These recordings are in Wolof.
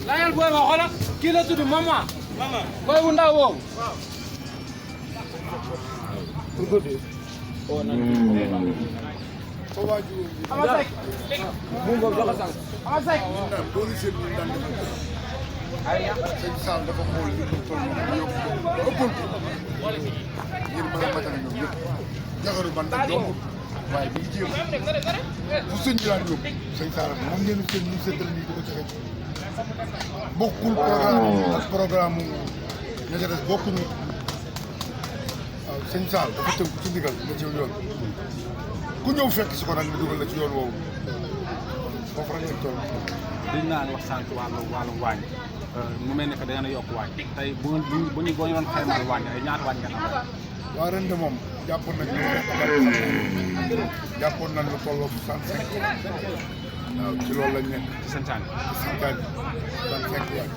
Layal boy ma xoolal kii la tudd mama boy bu ndaw woowu ama sek bungo joxe sang ama sek policier bi daan def sëñ Sall dafa xool li mu toll ëppul ko ngir mën a matale ñoom ñëpp jaxaru ban nag yombul waaye bi jéem fu sëñ bi daan yóbbu sëñ Sall moom ngeen sëñ ñu séddal nii di ko joxe bokkul programme ak programme ña ca des bokkuñu waaw sëñ Sall dafa tënk ci ndigal nga ci yoon ku ñëw fekk si ko nag ñu dugal la ci yoon woowu foofu rek lañ toll. liñ naan wax sànq wàllu waañ mu mel ne que da ngeen a yokk waañ tey bu ñu doon xaymal waañ ay ñaata waañ ngeen am. waa ren de moom jàppoon nañ lu tolloo 65 waaw ci loolu lañ nekk. ci santaane. ci santaane 65 waañ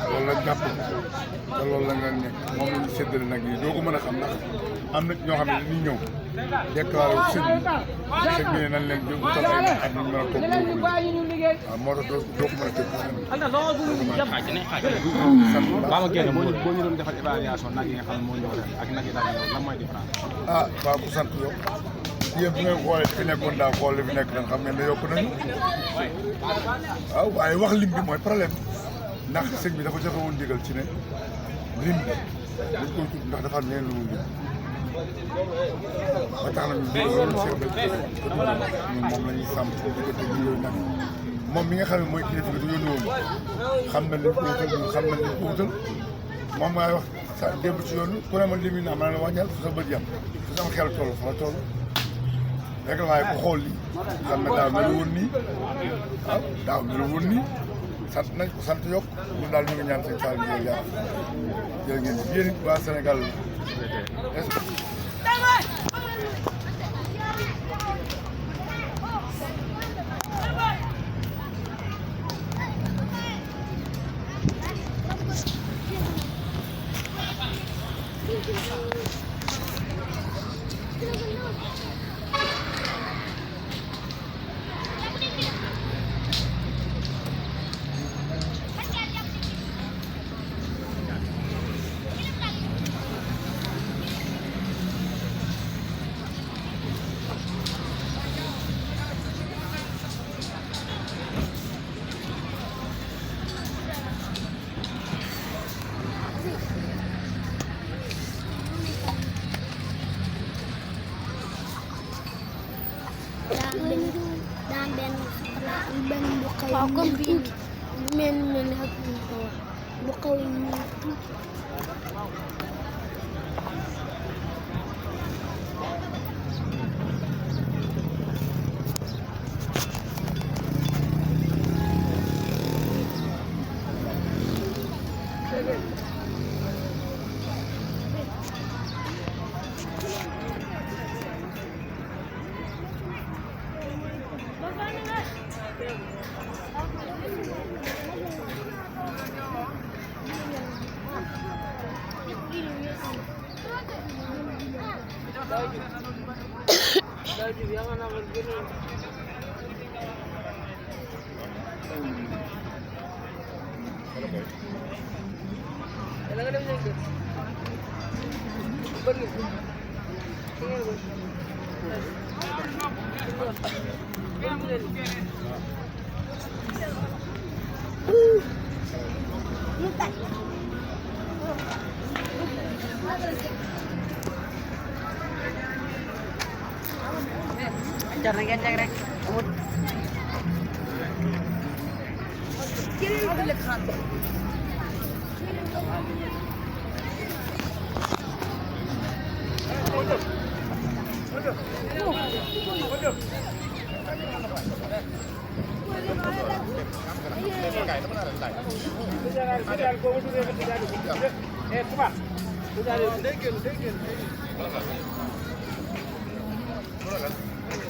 loolu lañ jàpp te loolu la nga nekk moom la ñu séddale nag yi doo ko mën a xam ndax am na ñoo xam ne dañuy ñëw déclaré sëñ bi ne nañ leen jëm utal ay at ñu mën a toog waaw moo tax doo ko mën a tëj Baba Gueye boo ñu doon defal évaluation nag yi nga xam ne moo ñëw ren ak nag yi daal ñëw lan mooy différence. ah waaw ku sant yow yéen bu ngeen xoolee fi nekkoon daaw xool li fi nekk ren xam ngeen ne yokk nañu waaw waaye wax lim bi mooy problème ndax sëñ bi dafa joxe woon ndigal ci ne lim bi dañ koy tudd ndax dafa am leneen lu mu lim ba tax na ñu loolu Cheikh Béthio ñun moom la ñuy sàmm ci diggante bi yooyu nag moom mi nga xam ne mooy kilifa gi du yónni woon xam na li ko wutal ñun xam na li ko wutal moom maay wax sa démb ci yoon ku ne man li muy naa ma ne la wàññal fu sa bët yam fu sama xel toll fa la toll rek waaye ku xool lii xam ne daaw melu woon nii waaw daaw melu woon nii sant nañ ko sant yokk ñun daal ñu ngi ñaan seen saal bi jërë jërë ngeen yéen it waa Sénégal daan benn bu xaw a tuuti mel ni ak bu xaw a tuuti. Jangan gajah rek.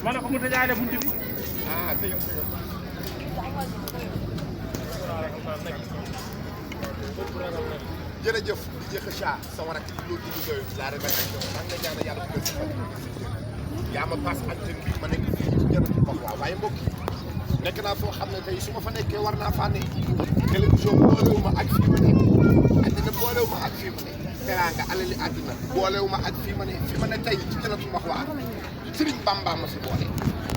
Mana ko mu tajaale buntu bi jërëjëf di jëkk Cha sama rak loolu di doy la révélation man nga ñaan yàlla ko ci yaa ma passe antenne bi ma nekk fii ci jërëjëf wax waaw waaye mbokk yi nekk naa foo xam ne tey su ma fa nekkee war naa faa ne télévision boolewu ma ak fii ma ne àddina boolewu ma ak fii ma ne teraanga alali àddina boolewu ma ak fii ma ne tey ci jërëjëf wax waa Sëriñ Bamba ma fi boole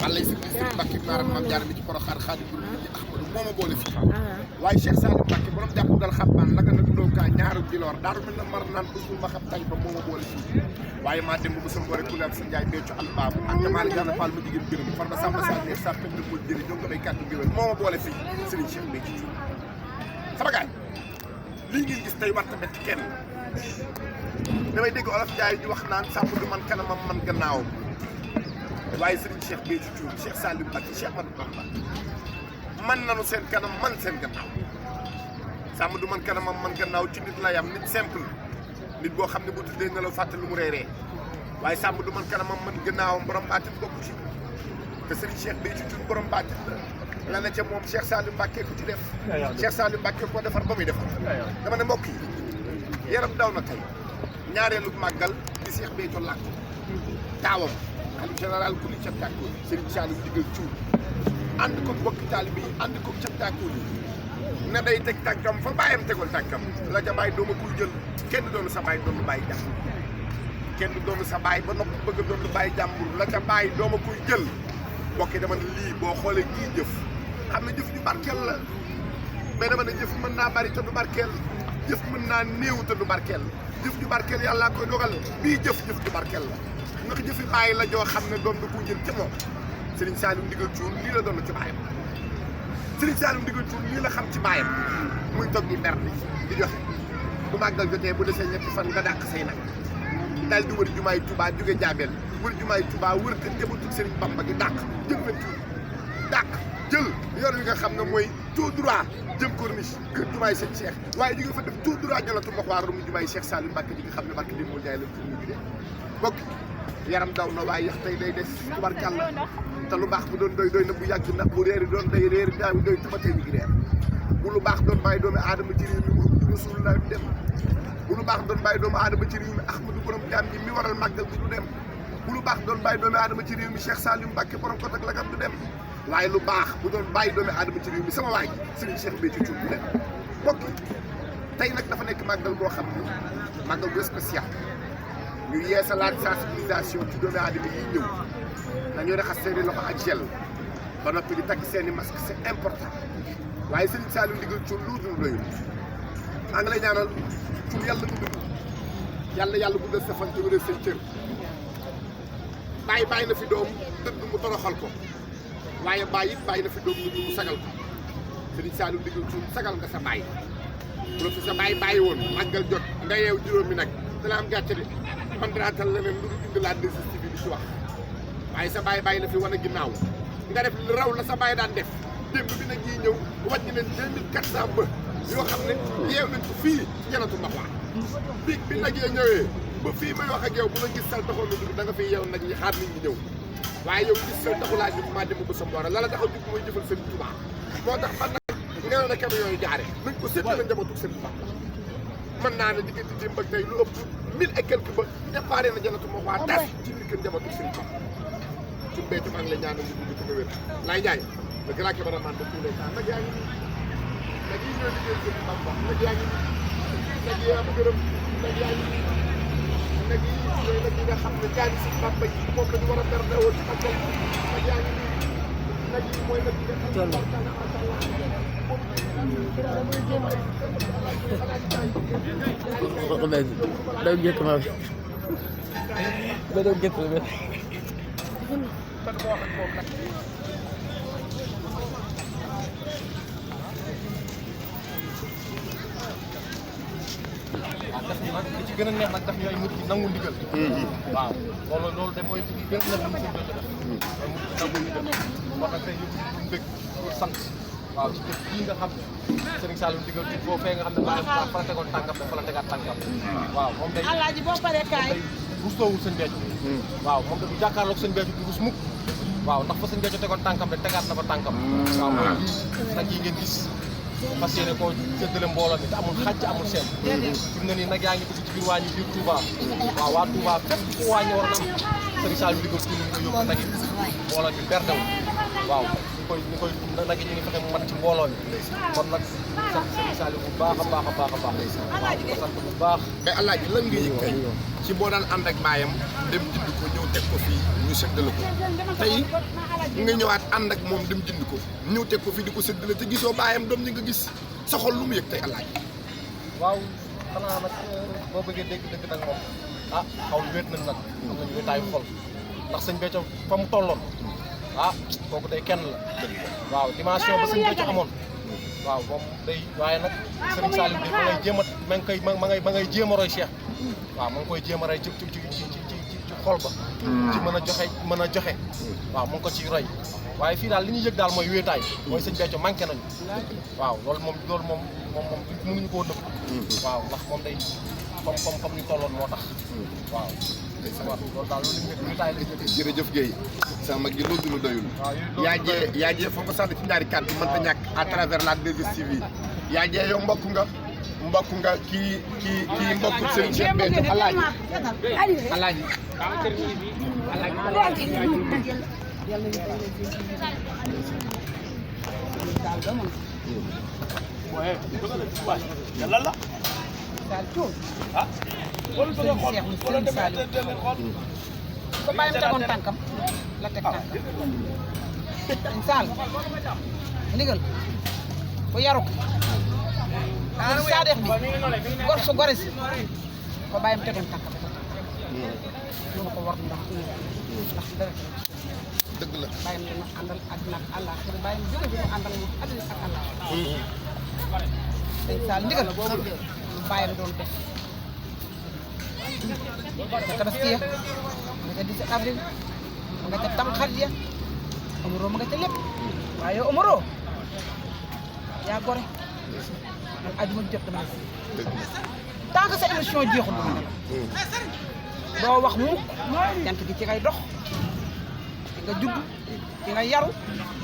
man lay Sëriñ Mbacke maaram maam jaar mi ci Porokhane Xaadimu Ahmadu moo ma boole fii waaye Cheikh Salim Mbacke borom jàpp dal xabbaan naka nag ndoo kaa ñaaru giloor daaru mel na mar naan usul ma xam tañ ba moo ma boole fii waaye maa dem ba sa mboore kulaak sa njaay beccu albaabu ak maali gana Fall ma jigéen gërëm farma samba sa ne sa pend mo jëri jonga day kàddu géwél moo ma boole fii Sëriñ Cheikh Béthio sama gaay lii ngeen gis tey war tamit kenn damay dégg olof Njaay di wax naan sàmm du man kanamam man gannaawam waaye Serigne Cheikh Béthio Thioune Cheikh Salim Mbacke Cheikh Ahmadou Bamba man nanu seen kanam man seen gannaaw sàmm du man kanamam man gannaaw ci nit la yam nit simple nit boo xam ne bu tuddee nelaw fàtte lu mu reeree waaye sàmm du man kanamam man gannaawam borom baatin bokku ci te Serigne Cheikh Béthio Thioune borom baatin la ne ca moom Cheikh Saliou Mbacké ko ci def Cheikh Saliou Mbacké ko defar ba muy defar dama ne mbokk yi yaram daw na tey ñaareelu màggal di Cheikh Béthio làkk taawam xalif général ku ni ca tàkku Serigne Saliou Ndigal Thioune ànd ko bokki taalibe yi ànd ko ca tàkku ne day teg tànkam fa bàyyam tegul tànkam la ca bàyyi dooma kuy jël kenn doonu sa bàyyi doonu bàyyi jàmbur kenn doonu sa bàyyi ba noppi bëgg doonu bàyyi jàmbur la ca bàyyi dooma kuy jël bokki dama ne lii boo xoolee ñii jëf xam ne jëf ju barkeel la mais dama ne jëf mën naa bari te du barkeel jëf mën naa néew te du barkeel jëf ju barkeel yàllaa koy dogal bii jëf ju barkeel la ndax jëfi bàyyi la joo xam ne doon na ko jël ca moom Serigne Saliou Ndigal Thioune lii la doon ci bàyyam Serigne Saliou Ndigal Thioune lii la xam ci bàyyam muy toog di berne di joxe bu màggal jotee bu desee ñetti fan nga dàq say nag daal di wër jumaay Touba jóge Jaabel wër jumaay Touba wër kër njabootu Serigne Bamba gi dàq jël leen tuuti dàq jël yoon wi nga xam ne mooy tout droit jëm corniche kër jumaay sëñ Cheikh waaye di nga fa def tout droit ñolatu mbax waa rumu jumaay Cheikh Saliou Mbacké ji nga xam ne Mbacké di mu jaay la tur ñu dee bokk yaram daw na waaye yax tey day des tubarkàlla te lu baax bu doon doy doy na bu yàgg ndax bu réeri doon day réeri daaw doy taba tey ñu ngi reer bu lu baax doon bàyyi doomi aadama ci réew mi mu Rasulullah du dem bu lu baax doon bàyyi doomu aadama ci réew mi Ahmadou borom jaam ñi mi waral màggal bi du dem bu lu baax doon bàyyi doomi aadama ci réew mi Cheikh Saliou Mbacké borom ko tak lakam du dem waaye lu baax bu doon bàyyi doomi aadama ci réew mi sama waay Serigne Cheikh Béthio Thioune du dem mbokk tey nag dafa nekk màggal boo xam ne màggal bu spécial ñu yeesalaat sensibilisation ci doomi aadama yi ñëw nañu raxas seeni loxo ak gel ba noppi di takk seeni masque c'est important waaye Serigne Saliou Ndigal Thioune lu dul doyul maa ngi lay ñaanal Thioune yàlla nga dund yàlla guddal sa fan te wéral say cër bàyyi na fi doom dëdd mu toroxal ko waaye bàyyi na fi doom dëdd mu sagal ko Serigne Saliou Ndigal Thioune sagal nga sa bàyyi bu la fi sa bàyyi woon màggal jot nga yeew juróomi nag dana am gàcce de man daraatal leneen lu dul indi laa desistive bi di ci wax waaye sa bàyyi la fi wan a ginnaaw nga def raw la sa bàyyi daan def démb bi nag yi ñëw wàññi leen 2400 ba yoo xam ne yeew nañ ko fii ci Jannatul Mahwa biig bi nag yee ñëwee ba fii may wax ak yow bu la gis sal taxoon na dugg da nga fiy yeew nag ñi xaar nit ñi ñëw waaye yow gis sal taxu laa jóg maa dem ba sa mboora la taxaw jóg mooy jëfal Sëriñ Tuubaa moo tax man nag nee na camion yooyu jaare nañ ko séddale njabootu Sëriñ Tuubaa mën naa ne diggante démb ak tey lu ëpp 1000 et quelque ba déparé na Jannatul Mahwa tas ci biir kër njabootu Sëriñ Tuubaa ci Béthio maa ngi lay ñaanal ñu dugg ci wér laay jaay le grand cameraman de tous les temps nag yaa ngi nii nag yi ñoo liggéey Sëriñ Bamba nag yaa ngi nii nag yi am gërëm nag yaa ngi nii nag yi ñooy nag yi nga xam ne jaani Sëriñ Bamba yi moom la ñu war a berne woon ci màggal nag yaa ngi nii nag yi mooy nag yi nga xam ne daw jëkk ma daw jëkk ma def ñu nag li ci gën a neex nag daf ñooy mujj nangu ndigal waaw loolu de mooy li gën a neex li mu seen jot def mooy mujj nangu ndigal wax nag tey yëpp ñu mbég pour sant waaw ci dëkk bii nga xam ne Serigne Saliou Ndigal ci foo fee nga xam ne fa la tegoon tànkam dafa la tegaat tànkam waaw moom day alaaji boo paree kaay rusloowul sëñ Béthio waaw moom da du jàkkaarloog sëñ Béthio du rus mukk waaw ndax fa sëñ Béthio tegoon tànkam rek tegaat na fa tànkam waaw mooy lii nag yi ngeen gis fas yéene koo séddale mbooloo mi te amul xàjj amul seen fi mu ne nii nag yaa ngi dugg ci biir waañu biir Touba waaw waa Touba fépp fu waañu war na am Serigne Saliou Ndigal ci ñu yóbbu nag yi mbooloo mi berdew waaw ñu koy nag yi ñu ngi fexe mu mat ci mbooloo mi kon nag sant Serigne Saliou bu baax a baax a baax a baax waaw di ko sant bu baax mais Alaaji lan nga yëg tey ci boo daan ànd ak baayam dem jënd ko ñëw teg ko fii ñu séddale ko tey nga ñëwaat ànd ak moom dem jënd ko ñëw teg ko fii di ko séddale te gisoo baayam doom ñi nga gis sa xol lu mu yëg tey Alaaji waaw xanaa nag boo bëggee dégg nag moom ah xaw wéet nañ nag am nañu wéetaayu xol ndax sëñ Béthio fa mu tolloon ah kooku day kenn la waaw dimension ba sëñ Béthio amoon waaw moom day waaye nag Serigne Saliou bi ma ngay jéem a ma ngay jéem a roy Cheikh waaw ma ngi koy jéem a roy ci xol ba ci mën a joxe waaw mu ngi ko ci roy waaye fii daal li ñuy yëg daal mooy wéetaay mooy sëñ Béthio manqué nañu waaw loolu moom moom mënuñu koo dëpp. waaw ndax moom day comme ñu tolloon moo tax. waaw. loolu daal loolu ñu taay la jëlee. jërëjëf Guèye sama mag gi loolu du lu doyul. yaa jee foog nga sant ci ñaari kàddu mën ta ñàkk à travers la 2STV yaa jee yow mbokk nga kii mbokk Serigne Cheikh Béthio alaaji ko bàyyam tegoon tànkam la teg tànkam Sall ndigal bu yaru ko saadeex bi gor su gore si ko bàyyam tegoon tànkam mënu ko war ndax dara dëgg la bàyyam dina àndal àddina ak àllaa xir bàyyam jóge bi mu àndal moom àddina ak àllaa Sall ndigal bàyyam doon def nga tabaski ya nga ca 17 avril nga ca tamxarit ya Omaro ma nga ca lépp waaye yow Omaro yaa gore man ajuma jot dama tant que sa émission jeexul doo wax mukk jant gi ci ngay dox ci nga judd ci nga yaru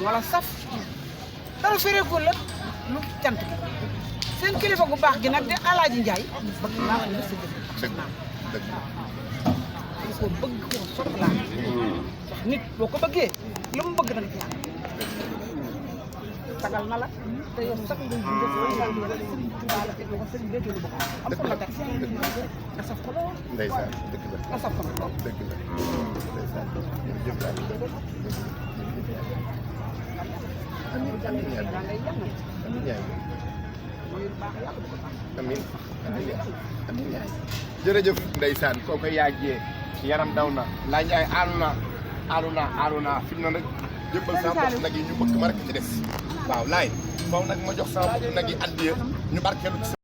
wala saf dara féreekul la lu jant gi seen kilifa gu baax gi nag de Alaaji Njaay bëgg naa ko sa jëf ko bëgg ko sopp laa ndax nit boo ko bëggee lu mu bëgg danga ci am sagal na la te yow sax nga jundee la teg ko sëriñ Béthio lu bokk am ko la teg nga saf ko lool ndeysaan dëgg la nga saf ko lool dëgg la ndeysaan jërëjëf daal amiin jërëjëf ndeysaan kooku yaajee yaram daw na laa njaay aalu naa fi mu ne nag jëbbal sama bopp nag yi ñu bëgg ma rek ci des waaw laay foofu nag ma jox sama bopp nag yi addiya ñu barkeelu ci